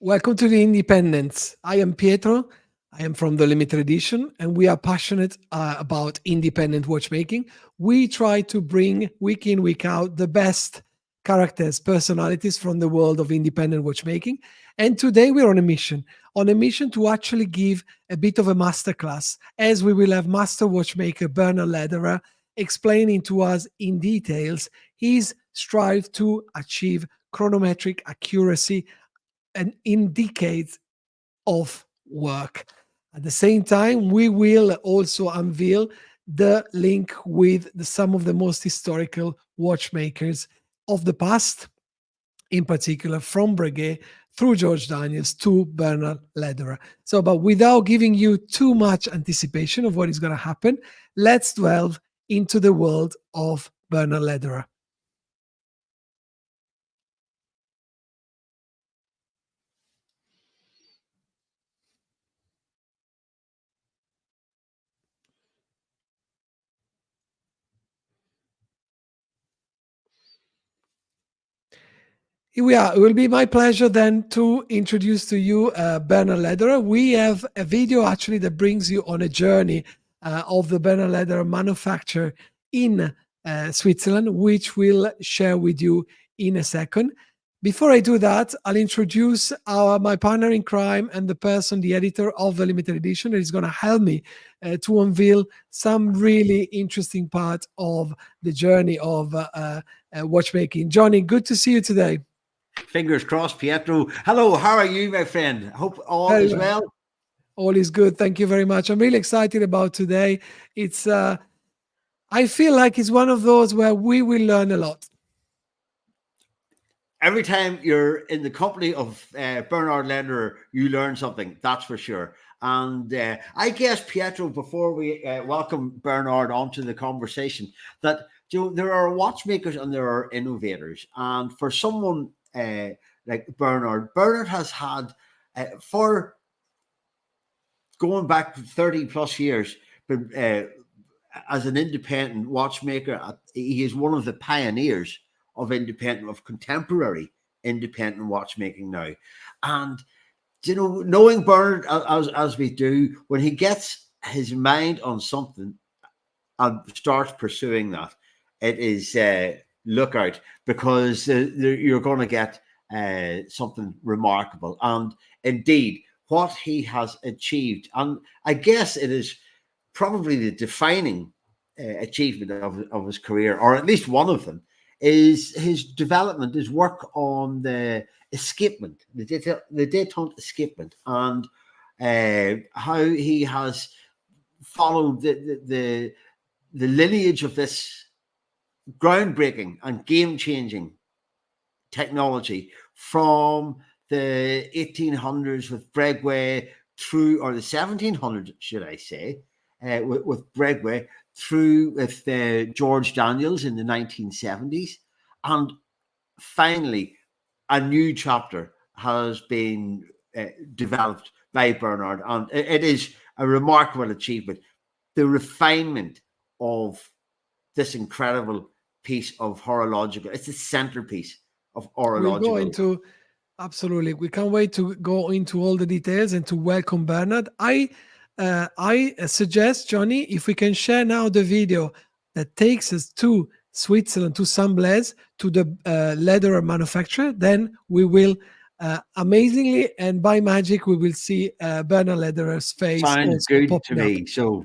Welcome to the Independence. I am Pietro. I am from the limited edition, and we are passionate about independent watchmaking. We try to bring week in, week out the best characters, personalities from the world of independent watchmaking. And today we're on a mission to actually give a bit of a masterclass, as we will have master watchmaker Bernhard Lederer explaining to us in details his strive to achieve chronometric accuracy and in decades of work. At the same time, we will also unveil the link with some of the most historical watchmakers of the past, in particular from Breguet through George Daniels to Bernhard Lederer. So, but without giving you too much anticipation of what is going to happen, let's delve into the world of Bernhard Lederer. Here we are. It will be my pleasure then to introduce to you Bernhard Lederer. We have a video actually that brings you on a journey of the Bernhard Lederer manufacture in Switzerland, which we'll share with you in a second. Before I do that, I'll introduce my partner in crime and the editor of the limited edition, that is going to help me to unveil some really interesting part of the journey of watchmaking. Johnny, good to see you today. Fingers crossed, Pietro. Hello, how are you, my friend? Hope all is well. All is good. Thank you very much. I'm really excited about today. It's I feel like it's one of those where we will learn a lot. Every time you're in the company of Bernhard Lederer, you learn something, that's for sure. And I guess, Pietro, before we welcome Bernhard onto the conversation, that there are watchmakers and there are innovators. And for someone like Bernhard has had, for going back 30 plus years, but as an independent watchmaker, he is one of the pioneers of contemporary independent watchmaking now. And knowing Bernhard as we do, when he gets his mind on something and starts pursuing that, it is look out, because you're going to get something remarkable. And indeed, what he has achieved, and I guess it is probably the defining achievement of his career, or at least one of them, is his development, his work on the escapement, the detente escapement, and how he has followed the lineage of this groundbreaking and game-changing technology from the 1800s with Breguet through, or the 1700s, should I say, with Breguet through with George Daniels in the 1970s. And finally, a new chapter has been developed by Bernhard. And it is a remarkable achievement. The refinement of this incredible piece of horological, it's the centerpiece of horological. We'll go into, absolutely. We can't wait to go into all the details and to welcome Bernhard. I suggest, Johnny, if we can share now the video that takes us to Switzerland, to Saint Blaise, to the Lederer manufacturer, then we will amazingly and by magic we will see Bernhard Lederer's face. Sounds good to me. So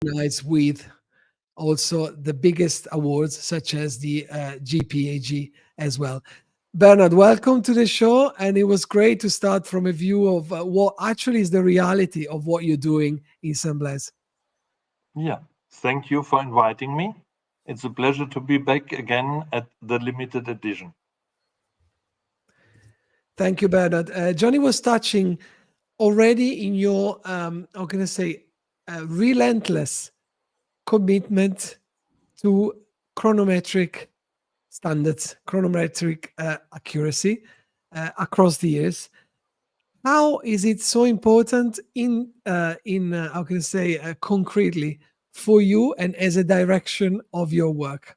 recognized with also the biggest awards, such as the GPAG as well. Bernhard, welcome to the show. And it was great to start from a view of what actually is the reality of what you're doing in Saint Blaise. Yeah, thank you for inviting me. It's a pleasure to be back again at the limited edition. Thank you, Bernhard. Johnny was touching already in your, how can I say, relentless commitment to chronometric standards, chronometric accuracy across the years. How is it so important in how can I say, concretely for you and as a direction of your work?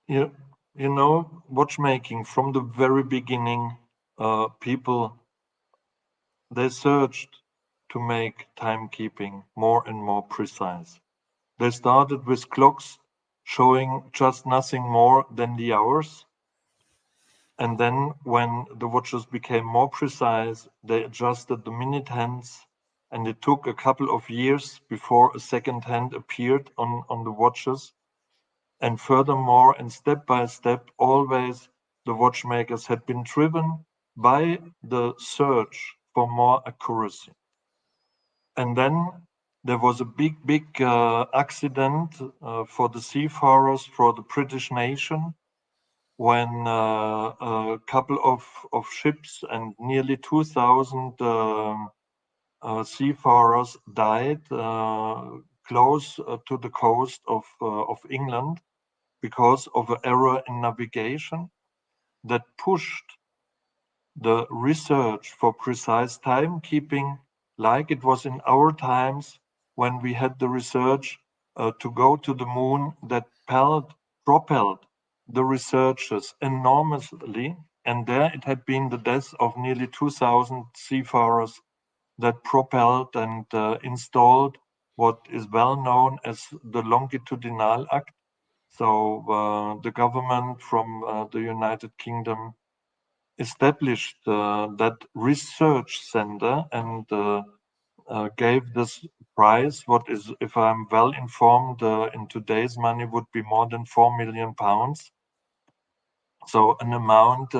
You know, watchmaking from the very beginning, people, they searched to make timekeeping more and more precise. They started with clocks showing just nothing more than the hours. And then when the watches became more precise, they adjusted the minute hands, and it took a couple of years before a second hand appeared on the watches. And furthermore, and step by step, always the watchmakers had been driven by the search for more accuracy. And then there was a big accident for the seafarers, for the British nation, when a couple of ships and nearly 2,000 seafarers died close to the coast of England because of an error in navigation that pushed the research for precise timekeeping, like it was in our times when we had the research to go to the moon, that propelled the researchers enormously. And there it had been the death of nearly 2,000 seafarers that propelled and installed what is well known as the longitudinal act. So the government from the United Kingdom established that research center and gave this prize, what is, if I'm well informed, in today's money would be more than £4 million. So an amount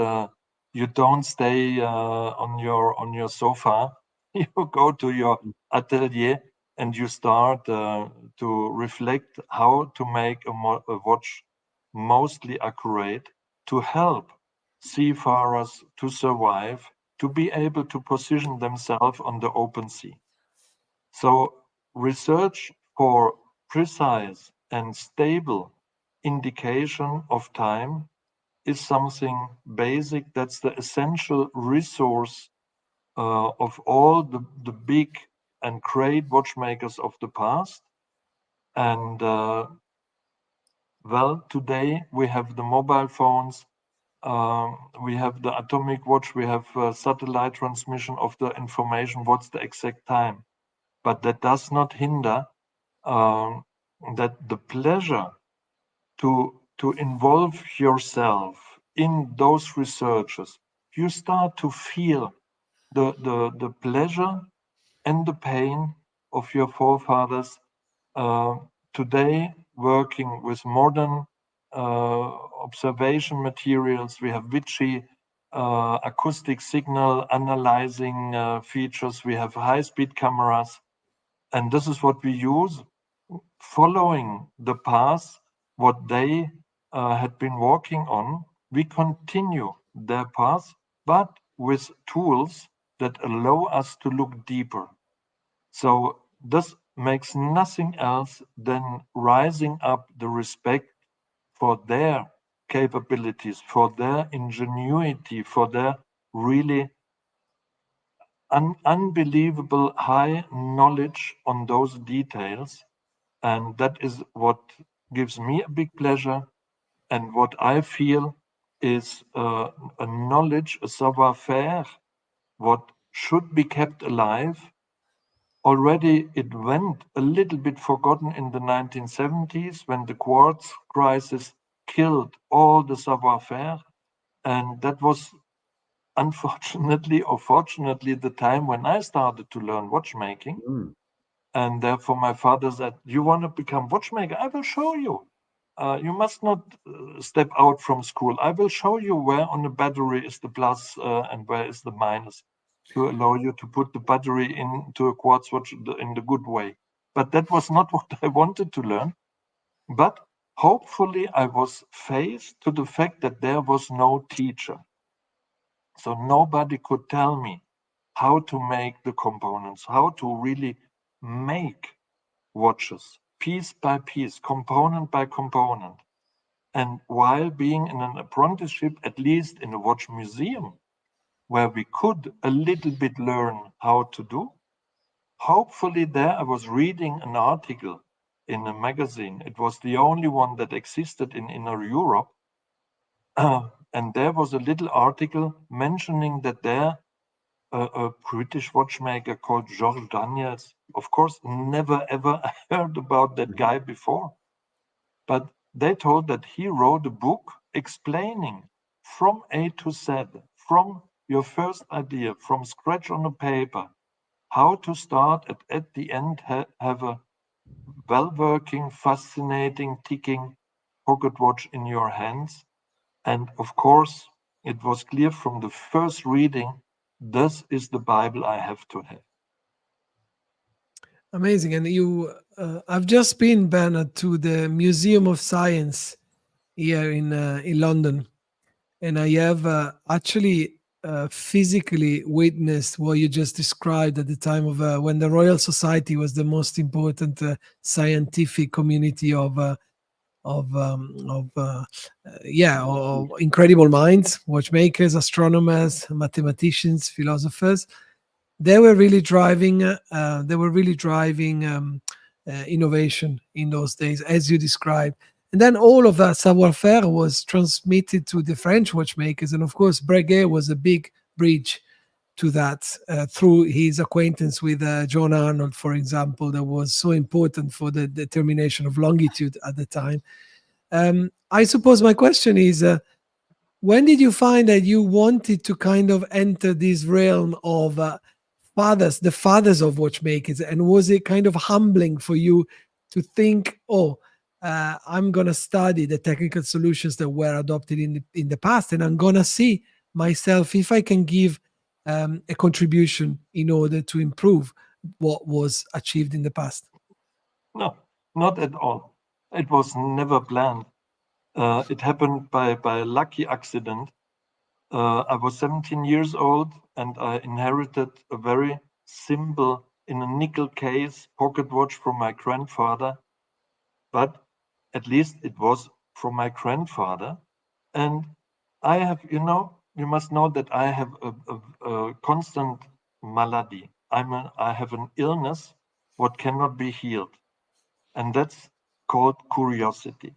you don't stay on your sofa. You go to your atelier and you start to reflect how to make a watch mostly accurate to help seafarers to survive, to be able to position themselves on the open sea. So research for precise and stable indication of time is something basic. That's the essential resource of all the big and great watchmakers of the past. And well, today we have the mobile phones, we have the atomic watch, we have satellite transmission of the information, what's the exact time. But that does not hinder that the pleasure to involve yourself in those researches, you start to feel the pleasure and the pain of your forefathers today working with modern observation materials. We have Vichy acoustic signal analyzing features. We have high-speed cameras. And this is what we use, following the path, what they had been walking on. We continue their path, but with tools that allow us to look deeper. So this makes nothing else than rising up the respect for their capabilities, for their ingenuity, for their really unbelievable high knowledge on those details. And that is what gives me a big pleasure. And what I feel is a knowledge, a savoir-faire, what should be kept alive. Already it went a little bit forgotten in the 1970s when the quartz crisis killed all the savoir-faire. And that was unfortunately or fortunately the time when I started to learn watchmaking. And therefore my father said, you want to become watchmaker? I will show you. You must not step out from school. I will show you where on the battery is the plus and where is the minus, to allow you to put the battery into a quartz watch in the good way. But that was not what I wanted to learn. But hopefully I was faced to the fact that there was no teacher. So nobody could tell me how to make the components, how to really make watches piece by piece, component by component. And while being in an apprenticeship, at least in a watch museum, where we could a little bit learn how to do, hopefully there I was reading an article in a magazine. It was the only one that existed in Inner Europe. And there was a little article mentioning that there a British watchmaker called George Daniels, of course, never ever heard about that guy before. But they told that he wrote a book explaining from A to Z, from your first idea, from scratch on a paper, how to start and at the end have a well-working, fascinating, ticking pocket watch in your hands. And of course, it was clear from the first reading, this is the Bible I have to have. Amazing. And I've just been, Bernhard, to the Museum of Science here in London, and I have actually physically witnessed what you just described at the time of when the Royal Society was the most important scientific community of incredible minds, watchmakers, astronomers, mathematicians, philosophers. They were really driving. Innovation in those days, as you described. And then all of that savoir-faire was transmitted to the French watchmakers. And of course, Breguet was a big bridge to that through his acquaintance with John Arnold, for example, that was so important for the determination of longitude at the time. I suppose my question is, when did you find that you wanted to kind of enter this realm of the fathers of watchmakers? And was it kind of humbling for you to think, I'm going to study the technical solutions that were adopted in the past, and I'm going to see myself if I can give a contribution in order to improve what was achieved in the past? No, not at all. It was never planned. It happened by a lucky accident. I was 17 years old and I inherited a very simple, in a nickel case, pocket watch from my grandfather. But at least it was from my grandfather. And I have, you must know that I have a constant malady. I have an illness what cannot be healed. And that's called curiosity.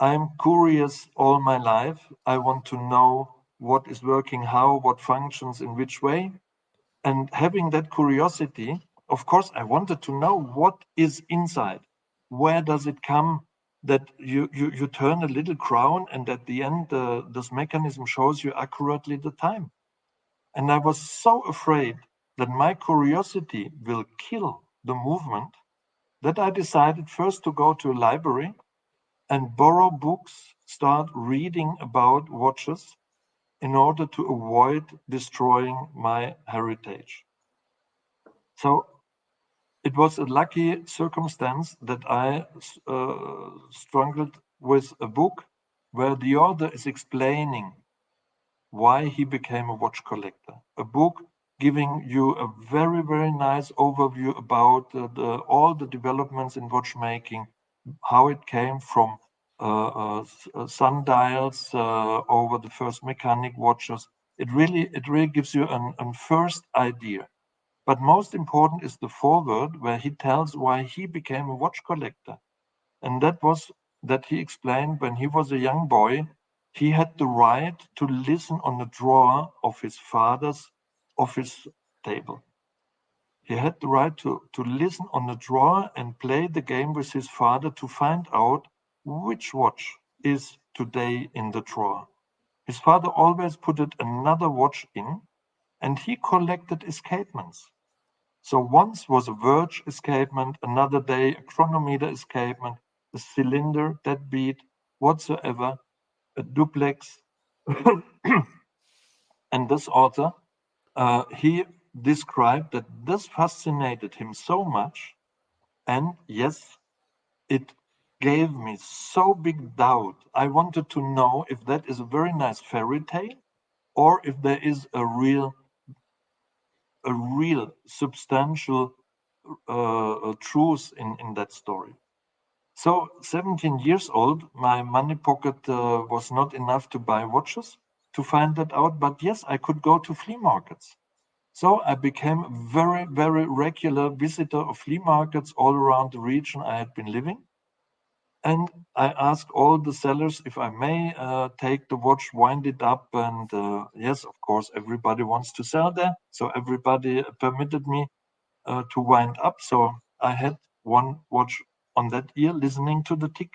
I'm curious all my life. I want to know what is working, how, what functions, in which way. And having that curiosity, of course, I wanted to know what is inside. Where does it come that you turn a little crown and at the end, this mechanism shows you accurately the time. And I was so afraid that my curiosity will kill the movement that I decided first to go to a library and borrow books, start reading about watches in order to avoid destroying my heritage. So it was a lucky circumstance that I struggled with a book where the author is explaining why he became a watch collector. A book giving you a very, very nice overview about all the developments in watchmaking, how it came from sundials over the first mechanic watches. It really gives you a first idea. But most important is the foreword, where he tells why he became a watch collector. And that was that he explained when he was a young boy, he had the right to listen on the drawer of his father's office table. He had the right to listen on the drawer and play the game with his father to find out which watch is today in the drawer. His father always put another watch in, and he collected escapements. So once was a verge escapement, another day a chronometer escapement, a cylinder, deadbeat, whatsoever, a duplex. And this author, he described that this fascinated him so much. And yes, it gave me so big doubt. I wanted to know if that is a very nice fairy tale or if there is a real substantial truth in that story. So 17 years old, my money pocket was not enough to buy watches to find that out. But yes, I could go to flea markets. So I became a very, very regular visitor of flea markets all around the region I had been living. And I asked all the sellers if I may take the watch, wind it up. And yes, of course, everybody wants to sell there. So everybody permitted me to wind up. So I had one watch on that ear listening to the tick.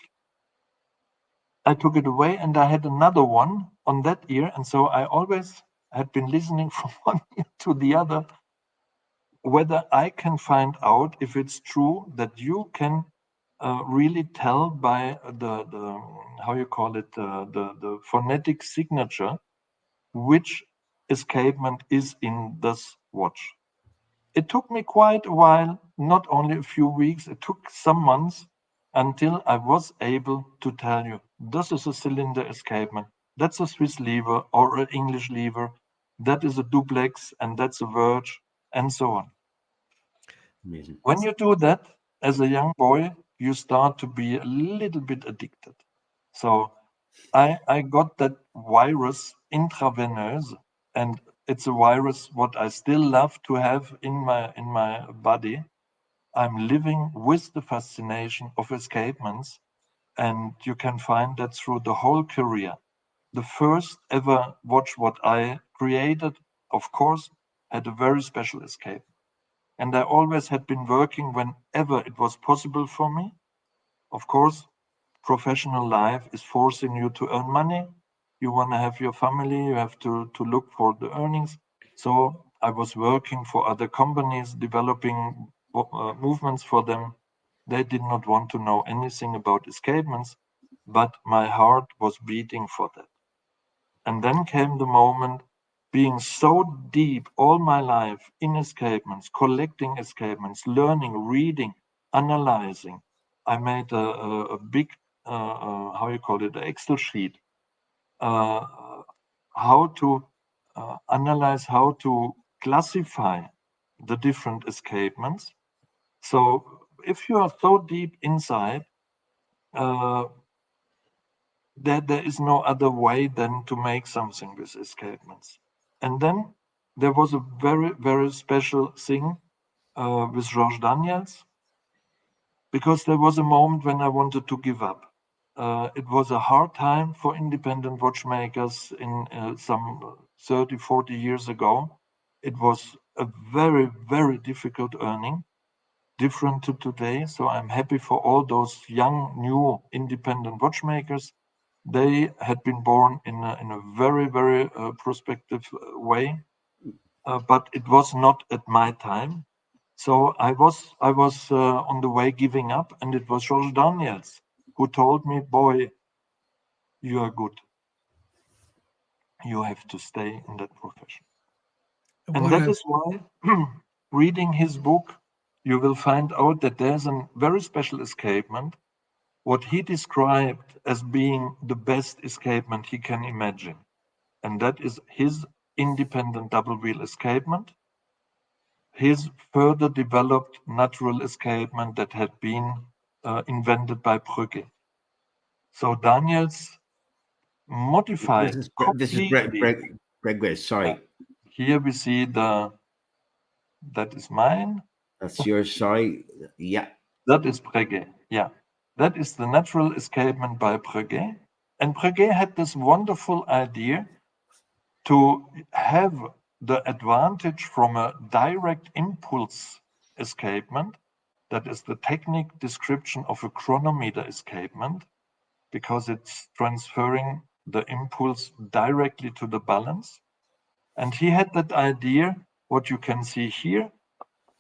I took it away and I had another one on that ear. And so I always had been listening from one ear to the other, whether I can find out if it's true that you can really tell by the how you call it, the phonetic signature, which escapement is in this watch. It took me quite a while, not only a few weeks, it took some months until I was able to tell you, this is a cylinder escapement, that's a Swiss lever or an English lever, that is a duplex, and that's a verge, and so on. Amazing. When you do that as a young boy, you start to be a little bit addicted. So I got that virus intravenous, and it's a virus what I still love to have in my body. I'm living with the fascination of escapements, and you can find that through the whole career. The first ever watch what I created, of course, had a very special escape. And I always had been working whenever it was possible for me. Of course, professional life is forcing you to earn money. You want to have your family, you have to look for the earnings. So I was working for other companies, developing movements for them. They did not want to know anything about escapements, but my heart was beating for that. And then came the moment, being so deep all my life in escapements, collecting escapements, learning, reading, analyzing. I made a big, how you call it, an Excel sheet, how to analyze, how to classify the different escapements. So if you are so deep inside, there is no other way than to make something with escapements. And then there was a very, very special thing with Georges Daniels, because there was a moment when I wanted to give up. It was a hard time for independent watchmakers in some 30, 40 years ago. It was a very, very difficult earning, different to today. So I'm happy for all those young, new independent watchmakers. They had been born in a very, very prospective way, but it was not at my time. So I was on the way giving up, and it was Georges Daniels who told me, "Boy, you are good. You have to stay in that profession." And What that a is why, reading his book, you will find out that there's a very special escapement, what he described as being the best escapement he can imagine. And that is his independent double wheel escapement, his further developed natural escapement that had been invented by Brugge. So Daniels modified This is completely. Bregway. Sorry, Here we see that is mine. that's yours. Sorry, yeah. That is Breguet, yeah. That is the natural escapement by Breguet. And Breguet had this wonderful idea to have the advantage from a direct impulse escapement. That is the technique description of a chronometer escapement, because it's transferring the impulse directly to the balance. And he had that idea, what you can see here,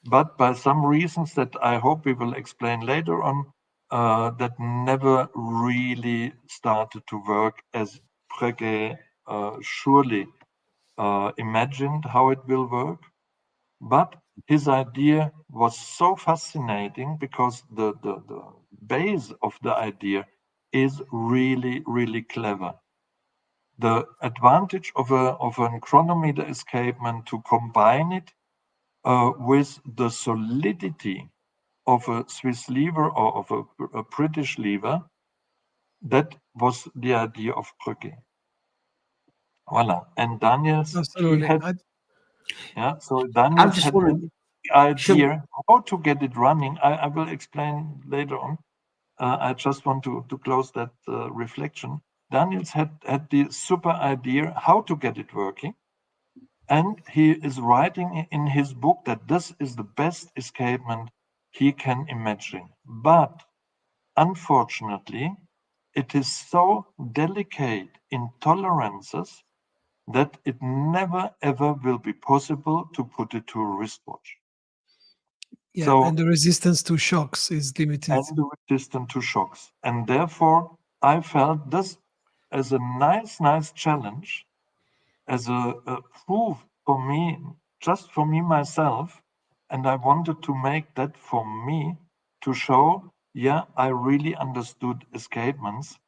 but by some reasons that I hope we will explain later on, that never really started to work as Breguet surely imagined how it will work. But his idea was so fascinating because the base of the idea is really, really clever. The advantage of a chronometer escapement to combine it with the solidity of a Swiss lever or of a British lever, that was the idea of Breguet. Voila. And Daniels, he Absolutely. had, so I'm Daniels just had wondering, the idea how to get it running. I will explain later on. I just want to close that reflection. Daniels had the super idea how to get it working. And he is writing in his book that this is the best escapement he can imagine. But unfortunately, it is so delicate in tolerances that it never ever will be possible to put it to a wristwatch. Yeah, So, and the resistance to shocks is limited. and the resistance to shocks. And therefore, I felt this as a nice challenge, as a proof for me, just for me myself. And I wanted to make that for me to show, yeah, I really understood escapements,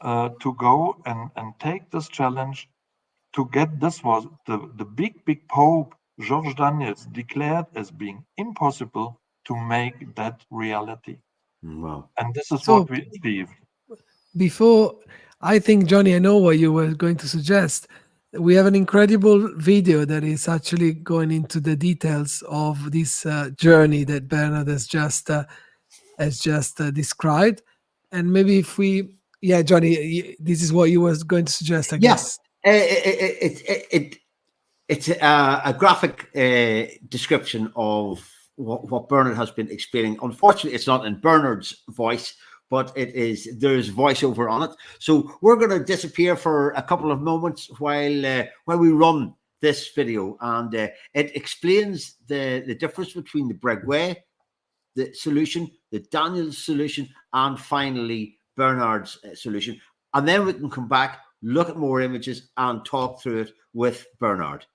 to go and take this challenge to get this was the big Pope, George Daniels, declared as being impossible to make that reality. wow. And this is So what we achieved. before, I think, Johnny, I know what you were going to suggest. We have an incredible video that is actually going into the details of this journey that Bernhard has just described. And maybe if we, yeah, Johnny, this is what you were going to suggest, I Yeah, guess. it's a graphic description of what Bernhard has been explaining. Unfortunately, it's not in Bernhard's voice, but there's voiceover on it. So we're going to disappear for a couple of moments while we run this video, and it explains the difference between the Breguet the solution, the Daniels solution, and finally Bernhard's solution. And then we can come back, look at more images, and talk through it with Bernhard.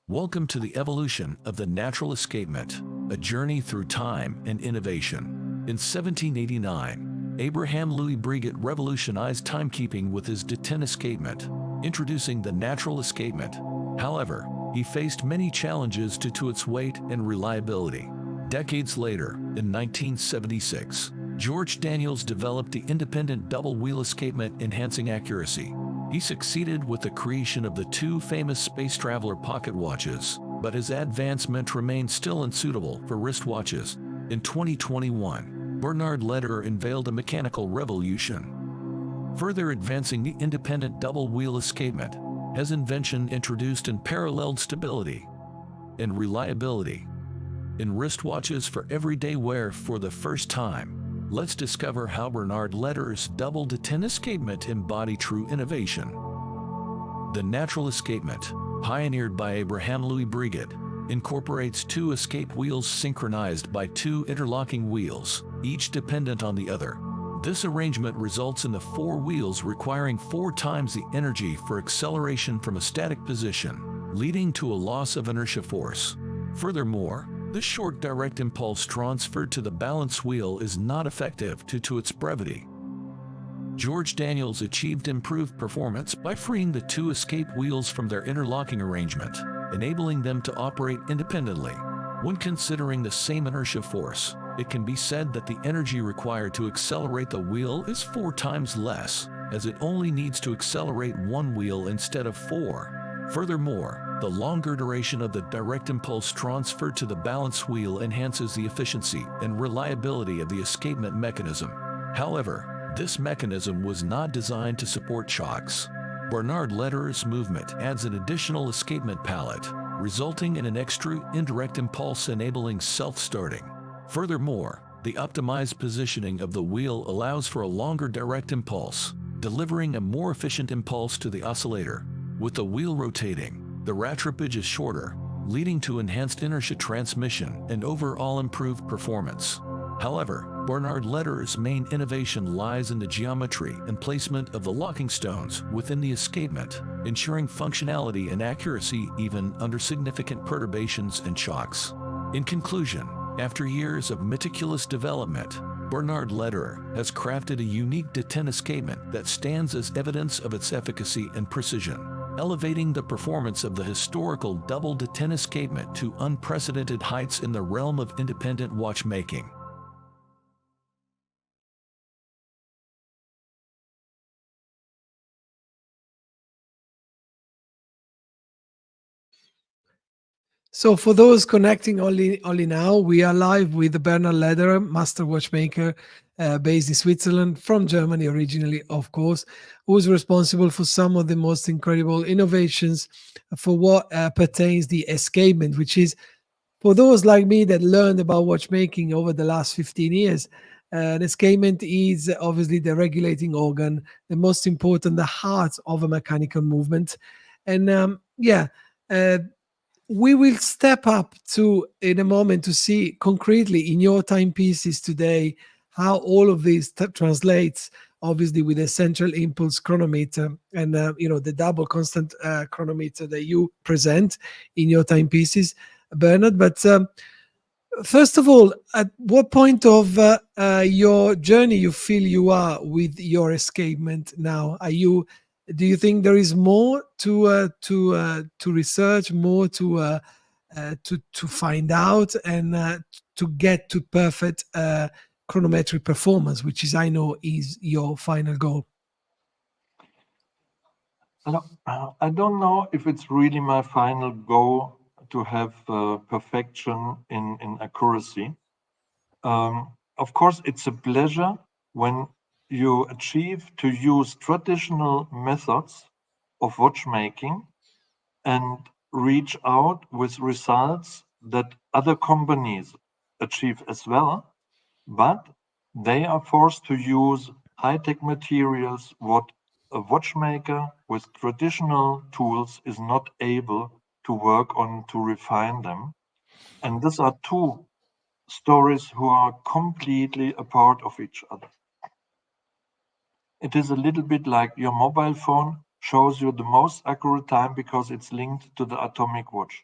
Welcome to the evolution of the natural escapement, a journey through time and innovation. In 1789, Abraham Louis Breguet revolutionized timekeeping with his de Ten escapement, introducing the natural escapement. However, he faced many challenges due to its weight and reliability. Decades later, in 1976, George Daniels developed the independent double wheel escapement enhancing accuracy. He succeeded with the creation of the two famous space traveler pocket watches, but his advancement remained still unsuitable for wristwatches. In 2021, Bernhard Lederer unveiled a mechanical revolution, further advancing the independent double wheel escapement. His invention introduced unparalleled stability and reliability in wristwatches for everyday wear for the first time. Let's discover how Bernhard Lederer's double de Ten escapement embodied true innovation. The natural escapement, pioneered by Abraham Louis Breguet, incorporates two escape wheels synchronized by two interlocking wheels, each dependent on the other. This arrangement results in the four wheels requiring 4 times the energy for acceleration from a static position, leading to a loss of inertia force. Furthermore, the short direct impulse transferred to the balance wheel is not effective due to its brevity. George Daniels achieved improved performance by freeing the two escape wheels from their interlocking arrangement, enabling them to operate independently. When considering the same inertia force, it can be said that the energy required to accelerate the wheel is 4 times less, as it only needs to accelerate 1 wheel instead of 4. Furthermore, the longer duration of the direct impulse transferred to the balance wheel enhances the efficiency and reliability of the escapement mechanism. However, this mechanism was not designed to support shocks. Bernhard Lederer's movement adds an additional escapement pallet, resulting in an extra indirect impulse enabling self-starting. Furthermore, the optimized positioning of the wheel allows for a longer direct impulse, delivering a more efficient impulse to the oscillator. With the wheel rotating, the rattrapage is shorter, leading to enhanced inertia transmission and overall improved performance. However, Bernhard Lederer's main innovation lies in the geometry and placement of the locking stones within the escapement, ensuring functionality and accuracy even under significant perturbations and shocks. In conclusion, after years of meticulous development, Bernhard Lederer has crafted a unique detent escapement that stands as evidence of its efficacy and precision, elevating the performance of the historical double detent escapement to unprecedented heights in the realm of independent watchmaking. So for those connecting only now, we are live with Bernhard Lederer, master watchmaker based in Switzerland, from Germany originally, of course, who's responsible for some of the most incredible innovations for what pertains the escapement, which is, for those like me that learned about watchmaking over the last 15 years, an escapement is obviously the regulating organ, the most important, the heart of a mechanical movement. And we will step up to in a moment to see concretely in your timepieces today how all of this translates, obviously with the Central Impulse Chronometer and the double constant chronometer that you present in your timepieces, Bernhard. But first of all, at what point of your journey you feel you are with your escapement now? Do you think there is more to research, more to find out, and to get to perfect chronometric performance, which is, I know, is your final goal? I don't know if it's really my final goal to have perfection in accuracy. Of course, it's a pleasure when you achieve to use traditional methods of watchmaking and reach out with results that other companies achieve as well, but they are forced to use high-tech materials what a watchmaker with traditional tools is not able to work on to refine them. And these are two stories who are completely a part of each other. It is a little bit like your mobile phone shows you the most accurate time because it's linked to the atomic watch.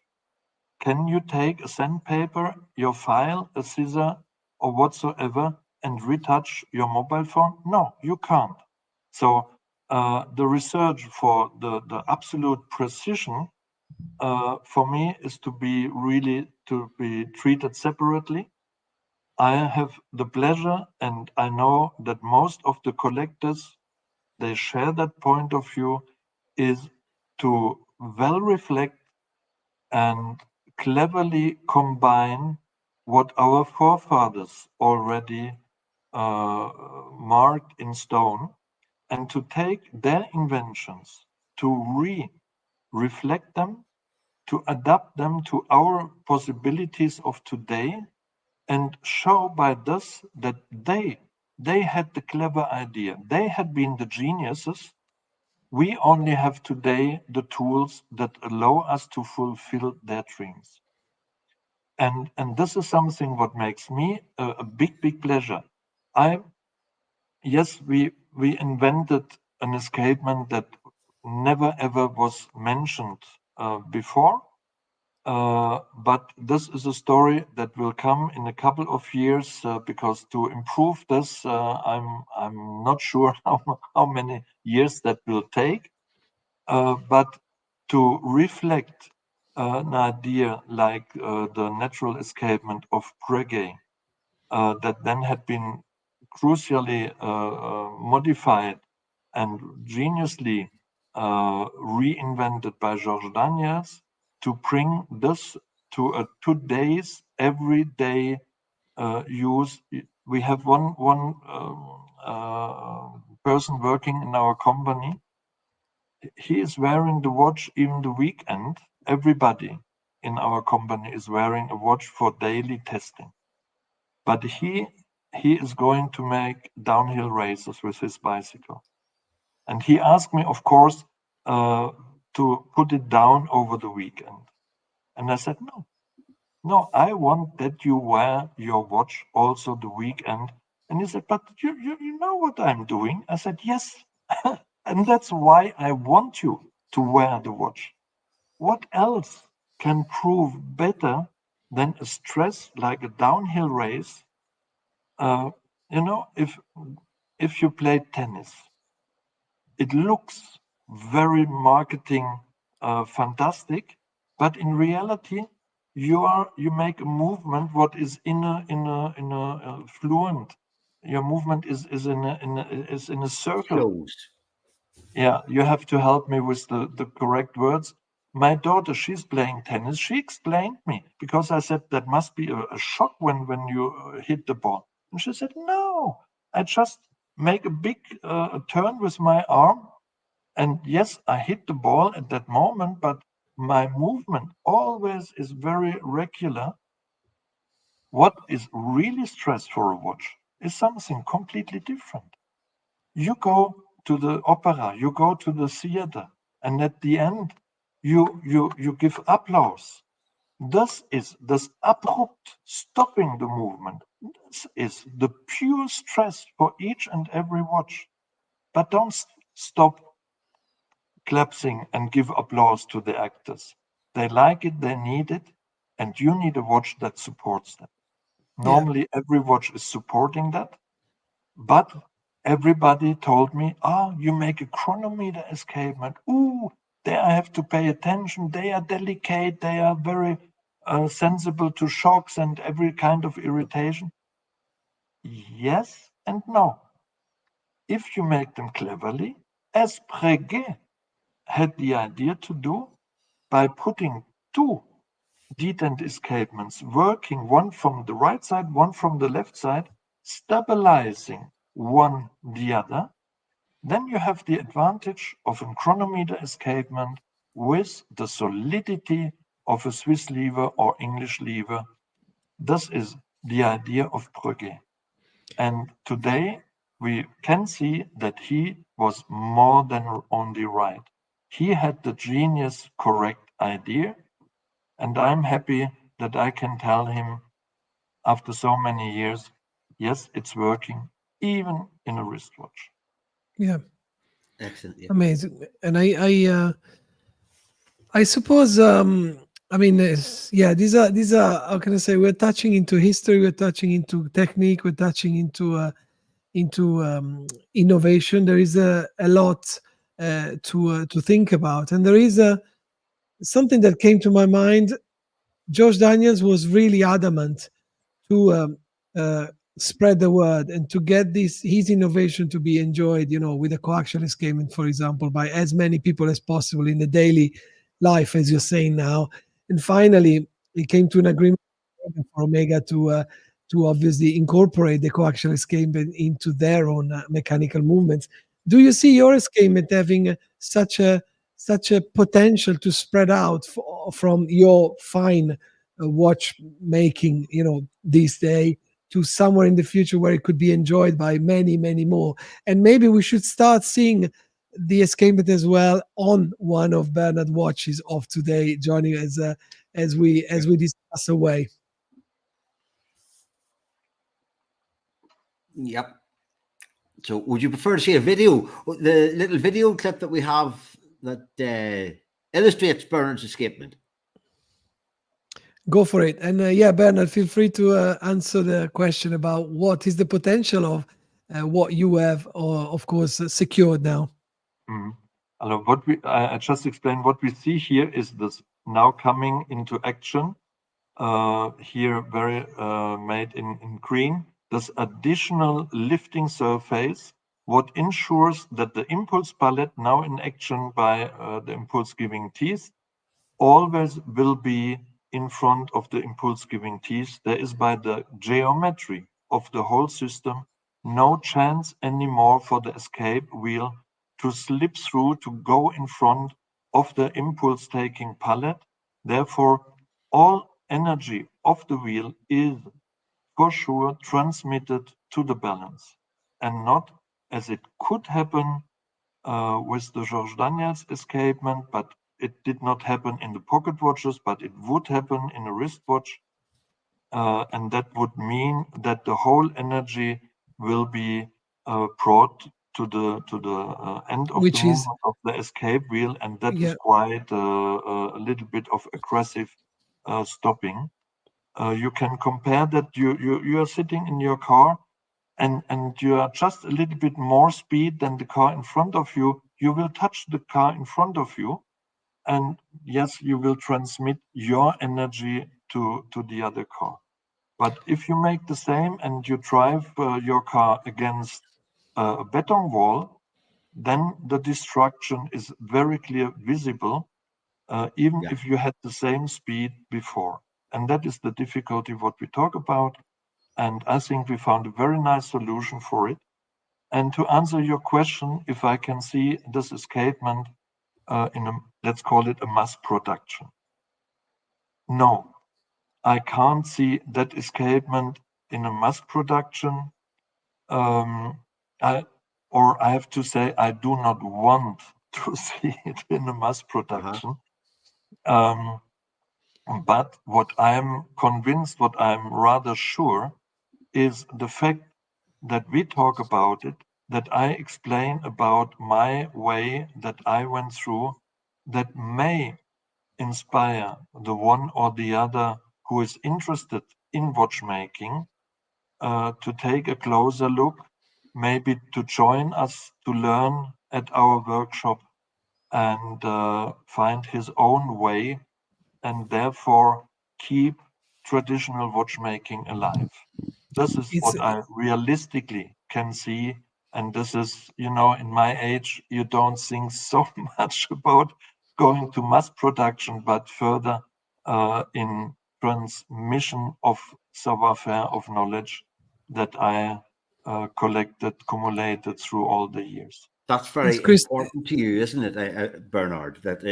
Can you take a sandpaper, your file, a scissor, or whatsoever, and retouch your mobile phone? No, you can't. So the research for the absolute precision for me is to be treated separately. I have the pleasure, and I know that most of the collectors, they share that point of view, is to well reflect and cleverly combine what our forefathers already marked in stone, and to take their inventions, to reflect them, to adapt them to our possibilities of today, and show by this that they had the clever idea. They had been the geniuses. We only have today the tools that allow us to fulfill their dreams. And this is something what makes me a big pleasure. Yes, we invented an escapement that never ever was mentioned before. But this is a story that will come in a couple of years because to improve this, I'm not sure how many years that will take. But to reflect an idea like the natural escapement of Breguet that then had been crucially modified and geniusly reinvented by Georges Daniels, to bring this to a today's everyday use. We have one person working in our company. He is wearing the watch even the weekend. Everybody in our company is wearing a watch for daily testing. But he is going to make downhill races with his bicycle. And he asked me, of course, to put it down over the weekend. And I said, no, I want that you wear your watch also the weekend. And he said, but you know what I'm doing? I said, yes. And that's why I want you to wear the watch. What else can prove better than a stress like a downhill race? If you play tennis, it looks very marketing fantastic, but in reality, you make a movement what is in a fluent. Your movement is in a circle. Closed. Yeah, you have to help me with the correct words. My daughter, she's playing tennis. She explained me because I said that must be a shock when you hit the ball. And she said, no, I just make a big turn with my arm. And yes, I hit the ball at that moment, but my movement always is very regular. What is really stress for a watch is something completely different. You go to the opera, you go to the theater, and at the end, you give applause. This is this abrupt stopping the movement. This is the pure stress for each and every watch. But don't stop clapping and give applause to the actors. They like it, they need it, and you need a watch that supports them. Normally, every watch is supporting that, but everybody told me, you make a chronometer escapement. Ooh, there I have to pay attention. They are delicate. They are very sensible to shocks and every kind of irritation. Yes and no. If you make them cleverly, as Breguet had the idea to do, by putting two detent escapements working, one from the right side, one from the left side, stabilizing one the other, then you have the advantage of a chronometer escapement with the solidity of a Swiss lever or English lever. This is the idea of Breguet. And today we can see that he was more than only right. He had the genius correct idea, and I'm happy that I can tell him after so many years, yes, it's working, even in a wristwatch. Yeah, Excellent. Yeah. amazing. And I suppose I mean these are how can I say, we're touching into history, we're touching into technique, we're touching into innovation. There is a lot to think about, and there is something that came to my mind. Josh Daniels was really adamant to spread the word and to get his innovation to be enjoyed, with a coaxial escapement, for example, by as many people as possible in the daily life, as you're saying now. And finally, he came to an agreement for Omega to obviously incorporate the coaxial escapement into their own mechanical movements. Do you see your escapement having such a potential to spread out from your fine watchmaking, this day, to somewhere in the future where it could be enjoyed by many, many more? And maybe we should start seeing the escapement as well on one of Bernhard watches of today, Johnny, as we discuss away. Yep. So, would you prefer to see a video? The little video clip that we have that illustrates Bernhard's escapement. Go for it. And Bernhard, feel free to answer the question about what is the potential of what you have, of course, secured now. I just explained what we see here is this now coming into action. Here, very made in green. This additional lifting surface, what ensures that the impulse palette, now in action by the impulse giving teeth, always will be in front of the impulse giving teeth. There is, by the geometry of the whole system, no chance anymore for the escape wheel to slip through, to go in front of the impulse taking palette. Therefore, all energy of the wheel is for sure transmitted to the balance, and not as it could happen with the George Daniels escapement, but it did not happen in the pocket watches, but it would happen in a wristwatch. And that would mean that the whole energy will be brought to the end of Which the is, movement of the escape wheel, and that yeah, is quite a little bit of aggressive stopping. You can compare that you are sitting in your car and you are just a little bit more speed than the car in front of you. You will touch the car in front of you, and yes, you will transmit your energy to the other car. But if you make the same and you drive your car against a beton wall, then the destruction is very clear visible, even Yeah. if you had the same speed before. And that is the difficulty what we talk about. And I think we found a very nice solution for it. And to answer your question, if I can see this escapement in a, let's call it a mass production. No, I can't see that escapement in a mass production. I have to say, I do not want to see it in a mass production. But what I'm convinced, what I'm rather sure, is the fact that we talk about it, that I explain about my way that I went through, that may inspire the one or the other who is interested in watchmaking to take a closer look, maybe to join us to learn at our workshop and find his own way, and therefore keep traditional watchmaking alive. This is it's what I realistically can see. And this is, you know, in my age, you don't think so much about going to mass production, but further in transmission of savoir-faire, of knowledge that I collected, accumulated through all the years. That's it's very Chris. important to you, isn't it, Bernhard? That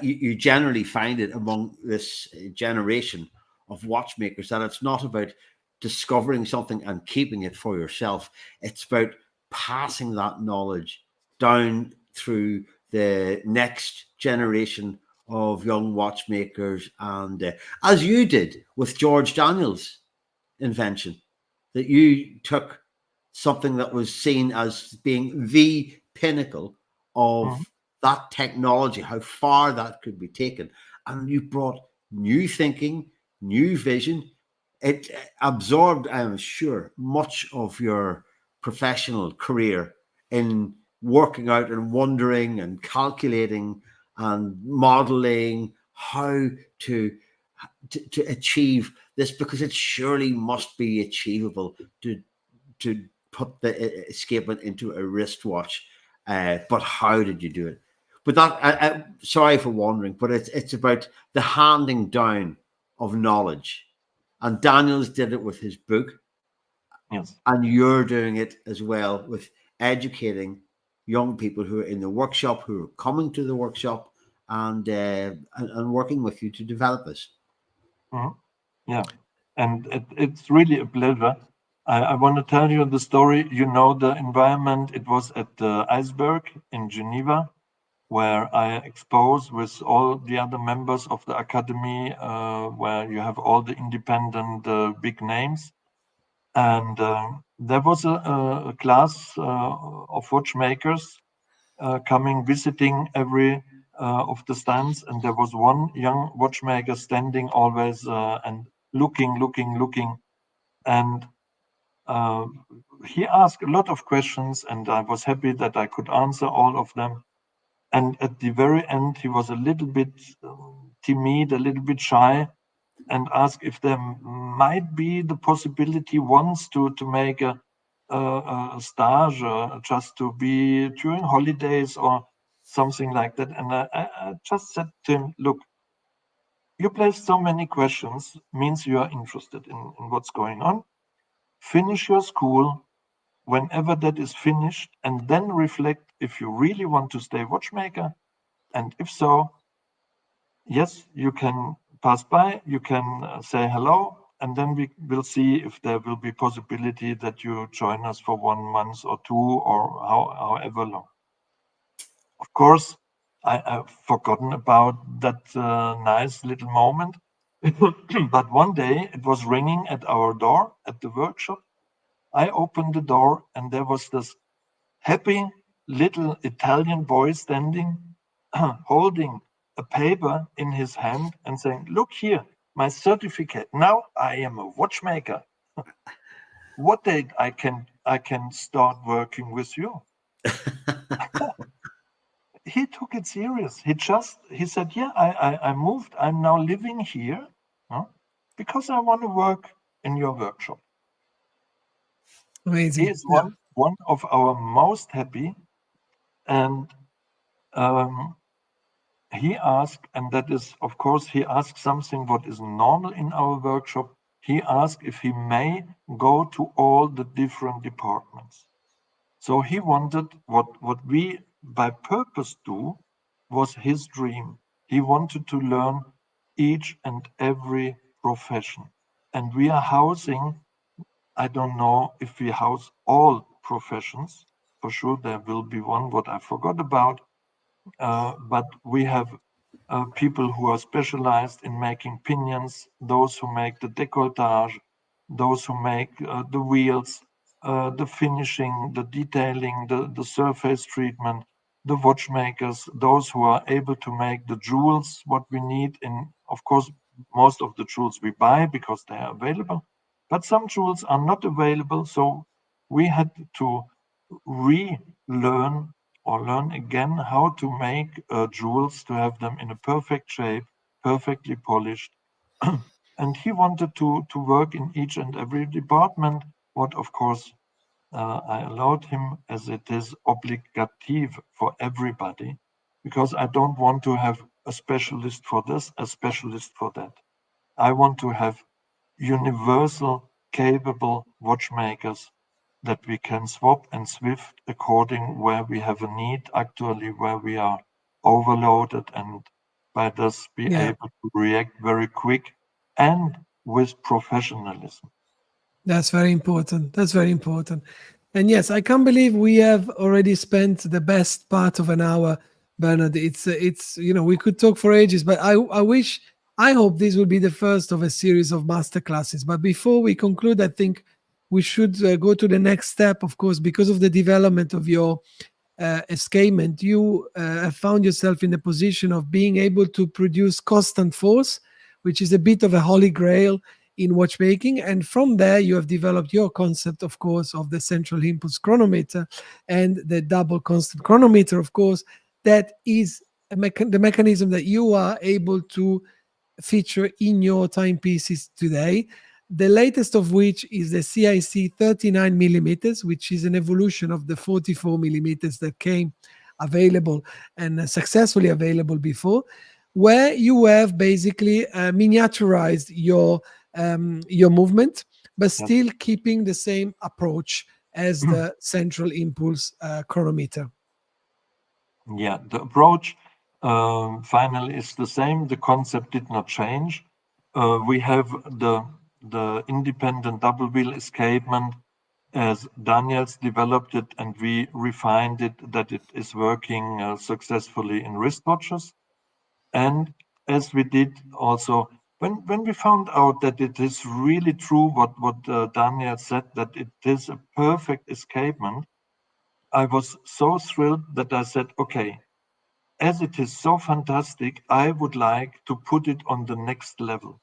you generally find it among this generation of watchmakers that it's not about discovering something and keeping it for yourself. It's about passing that knowledge down through the next generation of young watchmakers, and as you did with George Daniels' invention, that you took something that was seen as being the pinnacle Mhm. of that technology, how far that could be taken. And you brought new thinking, new vision. It absorbed, I am sure, much of your professional career in working out and wondering and calculating and modeling how to achieve this, because it surely must be achievable to put the escapement into a wristwatch. But how did you do it? But that, sorry for wandering, but it's about the handing down of knowledge. And Daniels did it with his book, Yes. and you're doing it as well with educating young people who are in the workshop, who are coming to the workshop, and working with you to develop this. Mhm. Yeah, and it's really a pleasure. I want to tell you the story. You know the environment. It was at the Iceberg in Geneva, where I exposed with all the other members of the academy, where you have all the independent big names. And there was a class of watchmakers coming, visiting every of the stands, and there was one young watchmaker standing always and looking, and he asked a lot of questions, and I was happy that I could answer all of them. And at the very end, he was a little bit timid, a little bit shy, and asked if there might be the possibility once to make a stage, just to be during holidays or something like that. And I just said to him, look, you placed so many questions, means you are interested in what's going on. Finish your school whenever that is finished, and then reflect if you really want to stay watchmaker. And if so, yes, you can pass by, you can say hello, and then we will see if there will be possibility that you join us for 1 month or two, or however long. Of course, I've forgotten about that nice little moment. But one day it was ringing at our door at the workshop. I opened the door and there was this happy little Italian boy standing, holding a paper in his hand and saying, "Look here, my certificate. Now I am a watchmaker. What date I can start working with you?" He took it serious. He said, "Yeah, I moved. I'm now living here, because I want to work in your workshop." Amazing. He is one of our most happy, and he asked, and that is, of course, he asked something what is normal in our workshop. He asked if he may go to all the different departments. So he wanted what we by purpose do was his dream. He wanted to learn each and every profession. And we are housing, I don't know if we house all professions. For sure, there will be one what I forgot about. But we have people who are specialized in making pinions, those who make the décolletage, those who make the wheels, the finishing, the detailing, the surface treatment, the watchmakers, those who are able to make the jewels, what we need in, of course, most of the jewels we buy because they are available, but some jewels are not available. So we had to relearn or learn again how to make jewels, to have them in a perfect shape, perfectly polished. And he wanted to work in each and every department, what of course I allowed him, as it is obligative for everybody, because I don't want to have a specialist for this, a specialist for that. I want to have universal, capable watchmakers that we can swap and swift according where we have a need, actually where we are overloaded, and by this be able to react very quick and with professionalism. That's very important. That's very important. And yes, I can't believe we have already spent the best part of an hour, Bernhard. It's we could talk for ages, but I hope this will be the first of a series of master classes. But before we conclude, I think we should go to the next step. Of course, because of the development of your escapement, you have found yourself in the position of being able to produce constant force, which is a bit of a holy grail in watchmaking. And from there, you have developed your concept, of course, of the Central Impulse Chronometer and the double constant chronometer, of course. That is the mechanism that you are able to feature in your timepieces today. The latest of which is the CIC 39 millimeters, which is an evolution of the 44 millimeters that came available and successfully available before, where you have basically miniaturized your movement, but still keeping the same approach as the Central Impulse Chronometer. Yeah, the approach finally is the same. The concept did not change. We have the independent double wheel escapement as Daniels developed it, and we refined it that it is working successfully in wristwatches. And as we did also, when we found out that it is really true what Daniel said, that it is a perfect escapement, I was so thrilled that I said, okay, as it is so fantastic, I would like to put it on the next level.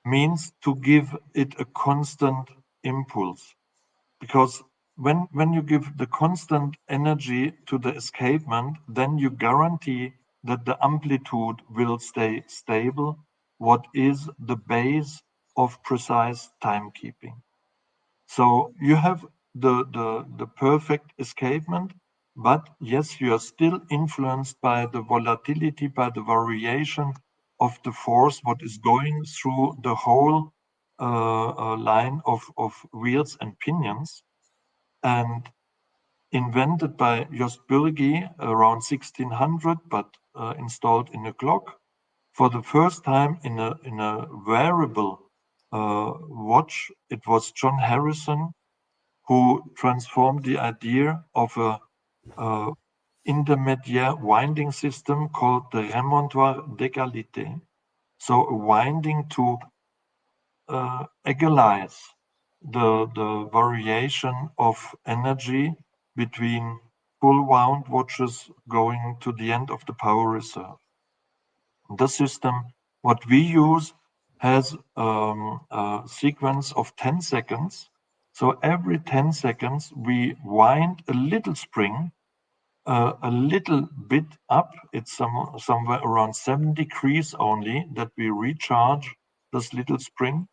Means to give it a constant impulse. Because when you give the constant energy to the escapement, then you guarantee that the amplitude will stay stable, what is the base of precise timekeeping. So you have the perfect escapement, but yes, you are still influenced by the volatility, by the variation of the force, what is going through the whole line of wheels and pinions. And invented by Just Bürgi around 1600, but installed in a clock for the first time in a wearable watch. It was John Harrison who transformed the idea of a intermediate winding system called the remontoir d'égalité. So a winding to egalize the variation of energy between full wound watches going to the end of the power reserve. The system, what we use, has a sequence of 10 seconds. So every 10 seconds, we wind a little spring a little bit up. It's somewhere around 7 degrees only that we recharge this little spring.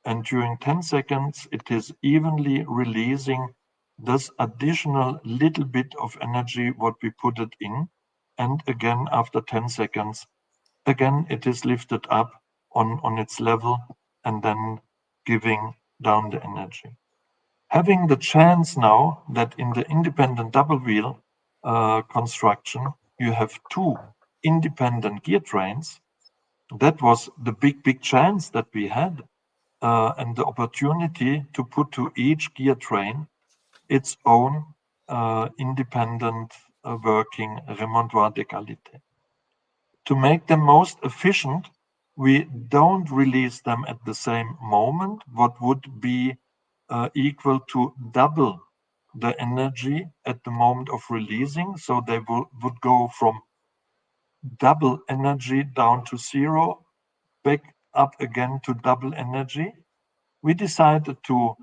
And during 10 seconds, it is evenly releasing this additional little bit of energy what we put it in. And again, after 10 seconds, again, it is lifted up on its level and then giving down the energy. Having the chance now that in the independent double wheel construction, you have 2 independent gear trains. That was the big chance that we had, and the opportunity to put to each gear train its own independent working remontoir d'égalité. To make them most efficient, we don't release them at the same moment, what would be equal to double the energy at the moment of releasing. So they would go from double energy down to 0, back up again to double energy. We decided to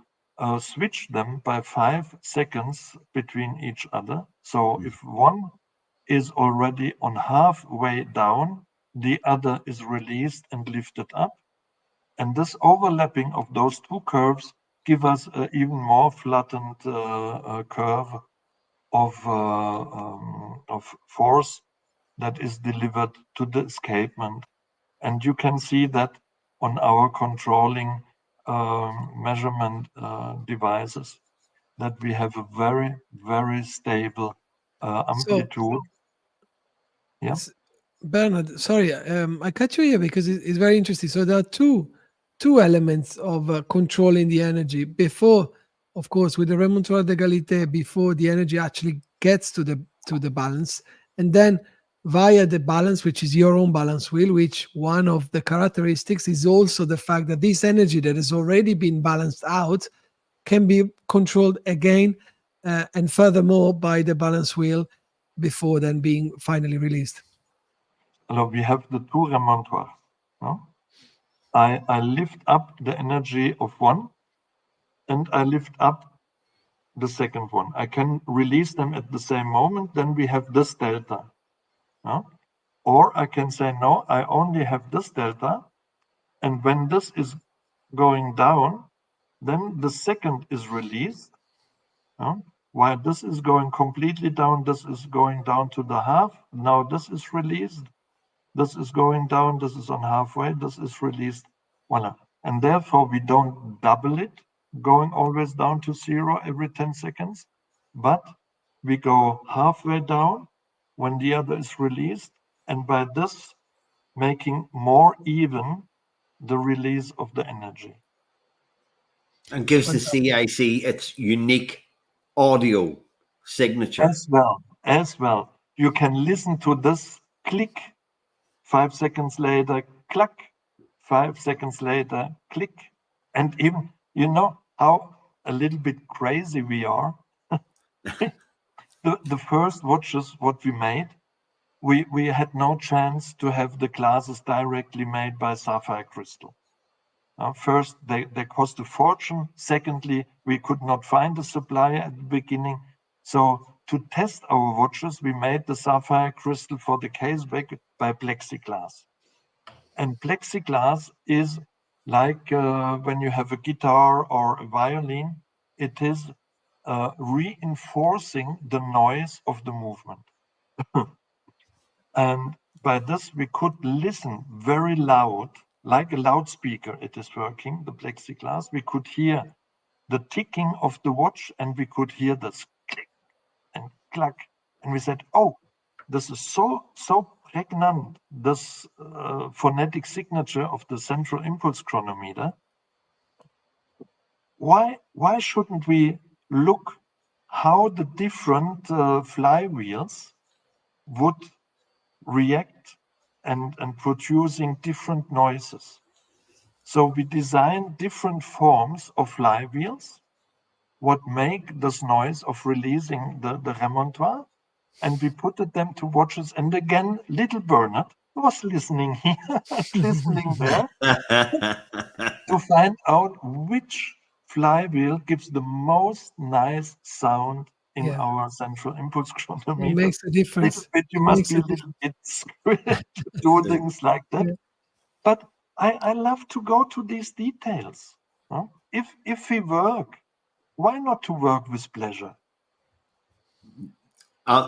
switch them by 5 seconds between each other. So if one is already on halfway down, the other is released and lifted up. And this overlapping of those 2 curves give us an even more flattened curve of force that is delivered to the escapement. And you can see that on our controlling measurement devices, that we have a very stable amplitude. Yeah. Bernhard, sorry, I cut you here because it's very interesting. So there are two elements of controlling the energy before, of course, with the remontoir d'égalité, before the energy actually gets to the balance, and then via the balance, which is your own balance wheel, which one of the characteristics is also the fact that this energy that has already been balanced out can be controlled again and furthermore by the balance wheel before then being finally released. We have the 2 remontoirs. No? I lift up the energy of one and I lift up the second one. I can release them at the same moment, then we have this delta. No? Or I can say, no, I only have this delta, and when this is going down, then the second is released. No? While this is going completely down, this is going down to the half. Now this is released. This is going down, this is on halfway, this is released. Voila. And therefore, we don't double it, going always down to 0 every 10 seconds, but we go halfway down when the other is released, and by this, making more even the release of the energy. And gives the CIC its unique audio signature. As well. You can listen to this click, 5 seconds later, clack, 5 seconds later, click. And even, you know how a little bit crazy we are. The first watches, what we made, we had no chance to have the glasses directly made by sapphire crystal. First, they cost a fortune. Secondly, we could not find a supplier at the beginning. So to test our watches, we made the sapphire crystal for the case back by plexiglass. And plexiglass is like when you have a guitar or a violin, it is reinforcing the noise of the movement. And by this, we could listen very loud, like a loudspeaker. It is working, the plexiglass. We could hear the ticking of the watch, and we could hear this click and clack. And we said, oh, this is so pregnant, this phonetic signature of the Central Impulse Chronometer. Why shouldn't we look how the different flywheels would react and producing different noises. So we design different forms of flywheels, what make this noise of releasing the remontoire, and we put them to watches. And again, little Bernhard was listening here, listening there, to find out which flywheel gives the most nice sound in our Central Impulse Chronometer. It makes a difference. You must be a little bit scared to do things like that. Yeah. But I love to go to these details. Huh? If we work, why not to work with pleasure?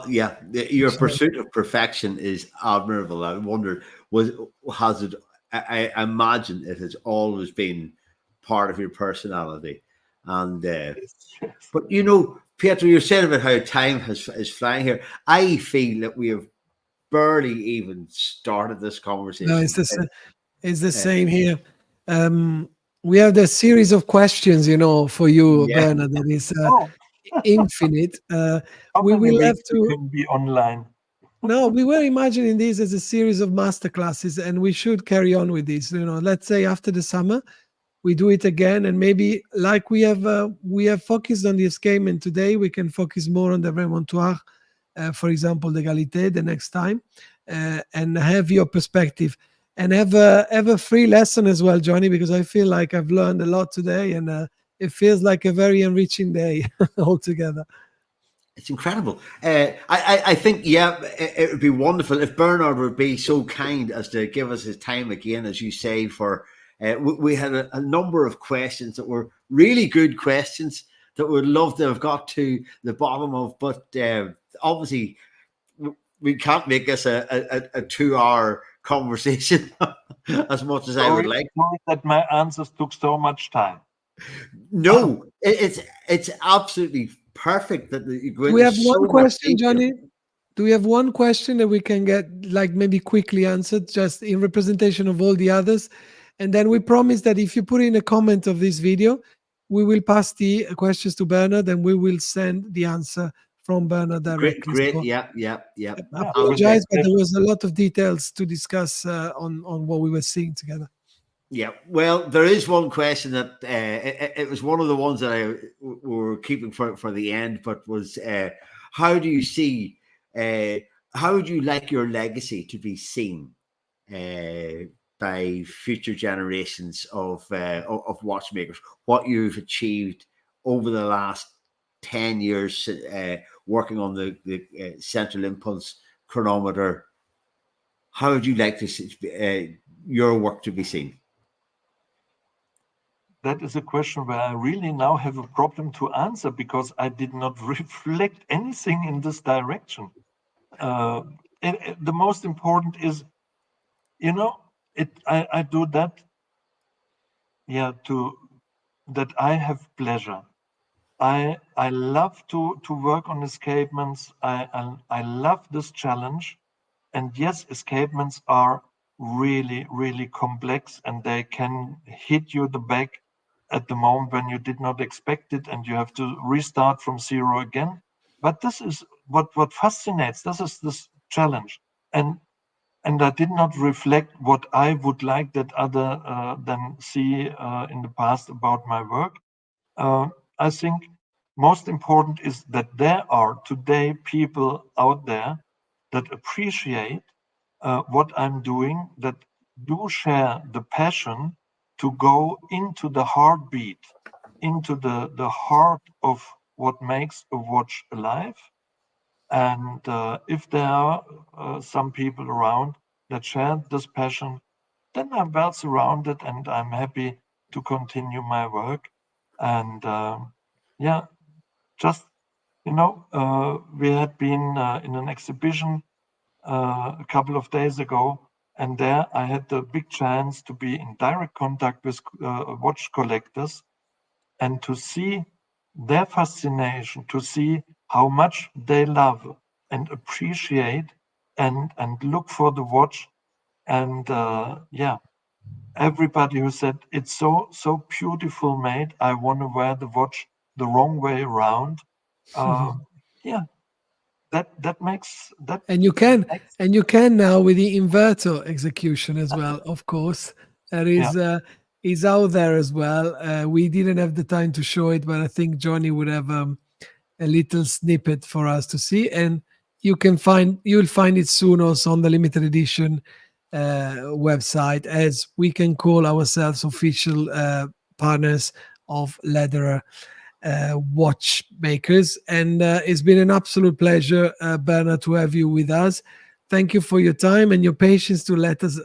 Yeah, your pursuit of perfection is admirable. I wonder, I imagine it has always been part of your personality. And but you know, Pietro, you said about how time is flying here. I feel that we have barely even started this conversation. No, it's the same here. We have the series of questions, for you, Bernhard, that is infinite. We will have to be online. No, we were imagining this as a series of masterclasses, and we should carry on with this. Let's say after the summer, we do it again, and maybe like we have focused on the escapement today, we can focus more on the remontoire, for example, the égalité the next time, and have your perspective, and have a free lesson as well, Johnny, because I feel like I've learned a lot today, and it feels like a very enriching day altogether. It's incredible. I think, it would be wonderful if Bernhard would be so kind as to give us his time again, as you say, for we had a number of questions that were really good questions that we'd love to have got to the bottom of, but obviously we can't make this a 2-hour conversation as much as I would like. That my answers took so much time. No, it's absolutely perfect that we have one question, Johnny. Do we have one question that we can get, like, maybe quickly answered, just in representation of all the others? And then we promise that if you put in a comment of this video, we will pass the questions to Bernhard, and we will send the answer from Bernhard directly. Great. So, Yeah. I apologize, but there was a lot of details to discuss on what we were seeing together. Yeah, well, there is one question that it was one of the ones that I were keeping for the end, but was how do you see, how would you like your legacy to be seen by future generations of watchmakers? What you've achieved over the last 10 years working on the Central Impulse Chronometer. How would you like to your work to be seen? That is a question where I really now have a problem to answer, because I did not reflect anything in this direction. The most important is, I do that, that I have pleasure. I love to work on escapements. I love this challenge. And yes, escapements are really, really complex, and they can hit you the back at the moment when you did not expect it, and you have to restart from zero again. But this is what fascinates. This is this challenge, and I did not reflect what I would like that other than see in the past about my work. I think most important is that there are today people out there that appreciate what I'm doing, that do share the passion to go into the heartbeat, into the heart of what makes a watch alive. And if there are some people around that share this passion, then I'm well surrounded, and I'm happy to continue my work. And we had been in an exhibition a couple of days ago, and there I had the big chance to be in direct contact with watch collectors, and to see their fascination, to see how much they love and appreciate and look for the watch. And everybody who said, it's so beautiful made, I want to wear the watch the wrong way around. that makes that. And you can makes, now with the inverter execution as well. Of course, there is out there as well. We didn't have the time to show it, but I think Johnny would have a little snippet for us to see, and you'll find it soon also on the limited edition website, as we can call ourselves official partners of Lederer watchmakers. And it's been an absolute pleasure, Bernhard, to have you with us. Thank you for your time and your patience to let us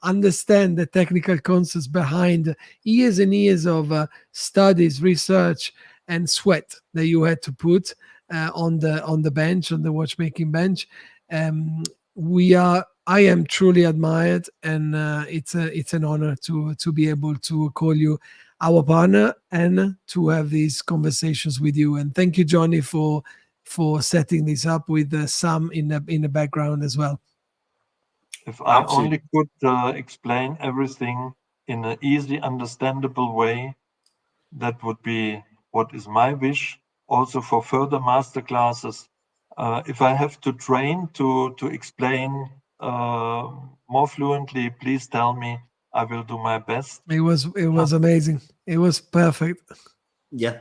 understand the technical concepts behind years and years of studies, research, and sweat that you had to put on the bench, on the watchmaking bench. I am truly admired, and it's an honor to be able to call you our partner and to have these conversations with you. And thank you, Johnny, for setting this up with Sam in the background as well. If I only could explain everything in an easy, understandable way, that would be what is my wish. Also for further masterclasses, if I have to train to explain more fluently, please tell me. I will do my best. It was amazing. It was perfect. Yeah.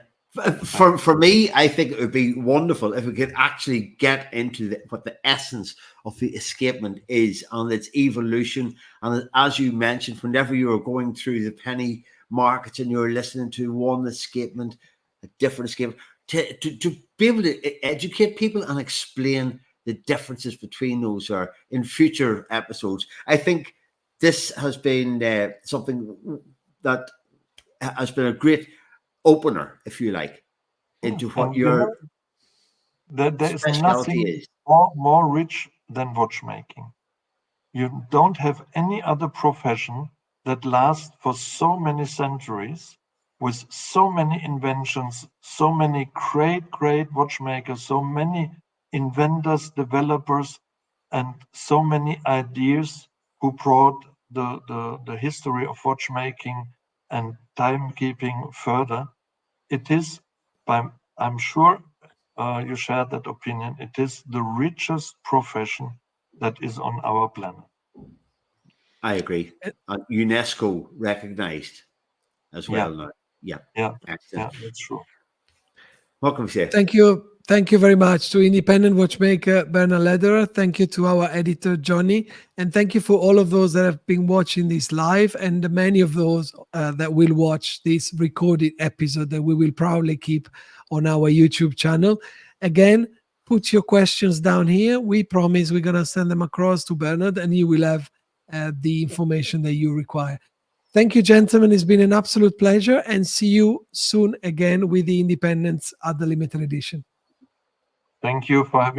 For me, I think it would be wonderful if we could actually get into what the essence of the escapement is and its evolution. And as you mentioned, whenever you were going through the penny markets and you were listening to one escapement, a different escapement, to be able to educate people and explain the differences between those are in future episodes. I think this has been something that has been a great opener, if you like, into what your there is specialty nothing is. more rich than watchmaking. You don't have any other profession that lasts for so many centuries, with so many inventions, so many great watchmakers, so many inventors, developers, and so many ideas who brought the history of watchmaking and timekeeping further. It is, I'm sure you share that opinion, it is the richest profession that is on our planet. I agree. UNESCO recognized as well now. Yeah. Excellent. That's true. Welcome, Sir. Thank you very much to independent watchmaker Bernhard Lederer. Thank you to our editor Johnny, and thank you for all of those that have been watching this live, and many of those that will watch this recorded episode that we will probably keep on our YouTube channel. Again, put your questions down here. We promise we're going to send them across to Bernhard, and you will have the information that you require. Thank you, gentlemen. It's been an absolute pleasure, and see you soon again with the Independents at the limited edition. Thank you for having